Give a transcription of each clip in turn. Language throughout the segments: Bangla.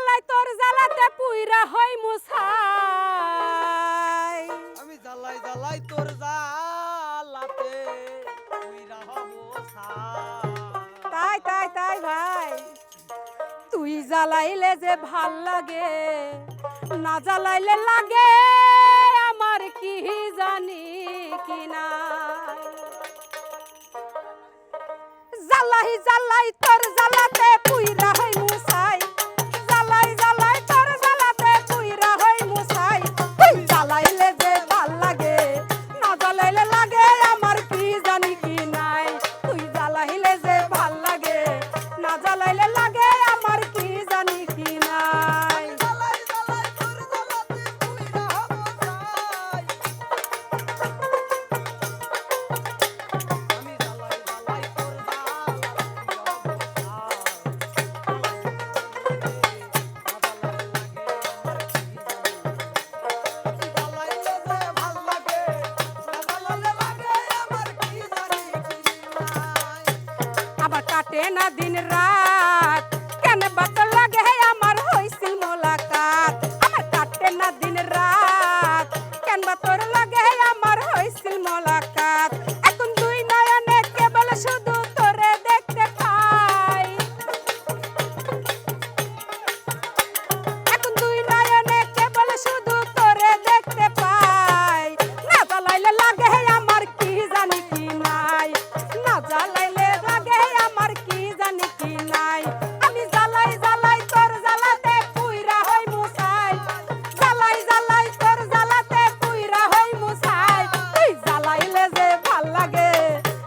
জ্বালাই তোর জ্বালাতে পুইরা হই মুছাই আমি জ্বালাই জ্বালাই তোর জ্বালাতে পুইরা হব ছাই। তাই তাই তাই ভাই তুই জ্বালাইলে যে ভাল লাগে না জ্বালাইলে লাগে আমার কি জানি কি নাই জ্বালাই জ্বালাই তোর জ্বালাতে পুইরা হই মুছাই জ্বালাই জ্বালাই তোর জ্বালাতে পুইরা হই মুছাই তুই জ্বালাইলে যে ভাল লাগে না জ্বালাইলে লাগে আমার কি জানি কি নাই তুই জ্বালাইলে যে ভাল লাগে না জ্বালাইলে লাগে আমার কি জানি কি নাই জ্বালাই জ্বালাই তোর জ্বালাতে পুইরা হব ছাই। আমি জ্বালাই জ্বালাই তোর আবার কাটে না দিন রাত কেন বাত লাগে আমার হইছিল মোলাকাত আমার কাটে না দিন রাত কেন বাতর লাগে আমার হইছিল মোলাকাত এখন দুই নয়নে কেবল শুধু তোরে দেখতে পাই এখন দুই নয়নে কেবল শুধু তোরে দেখতে পাই না জ্বালাইলে লাগে আমার কি জানি কি নাই না জ্বালাইলে লাগে আমার কি জানি কি নাই আমি জ্বালাই জ্বালাই তোর জ্বালাতে পুইরা হই মুছাই জ্বালাই জ্বালাই তোর জ্বালাতে পুইরা হই মুছাই তুই জ্বালাইলে যে ভাল লাগে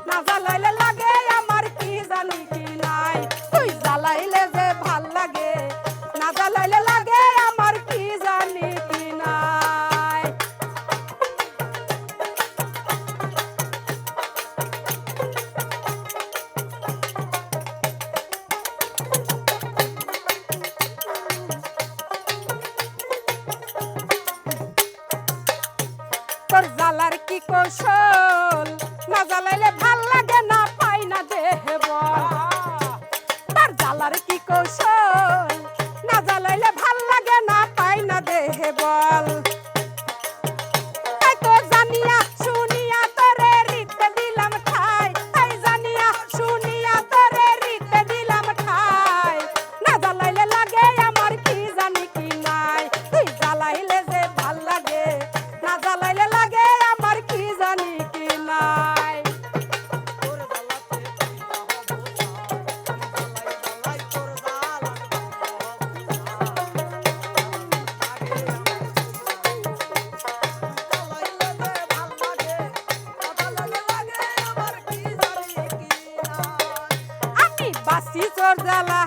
না জ্বালাইলে লাগে আমার কি জানি কি নাই তুই জ্বালাইলে যে ভাল লাগে না জ্বালাইলে লাগে আমার কি জানি কি নাই তোর জ্বালার কি কৌশল না জ্বালাইলে ভাল লাগে না পাই না দেহে বল তোর জ্বালার কি কৌশল না জ্বালাইলে ভাল লাগে না পাই না দেহে বল তাই তো জানিয়া শুনিয়া তোরে রিতে দিলাম ঠাই তাই জানিয়া শুনিয়া তোরে রিতে দিলাম ঠাই না জ্বালাইলে লাগে আমার কি জানি কি নাই তুই জ্বালাইলে যে ভাল লাগে না জ্বালাইলে লাগে আমার কি জানি কি নাই আমি বাসি চোর জ্বালা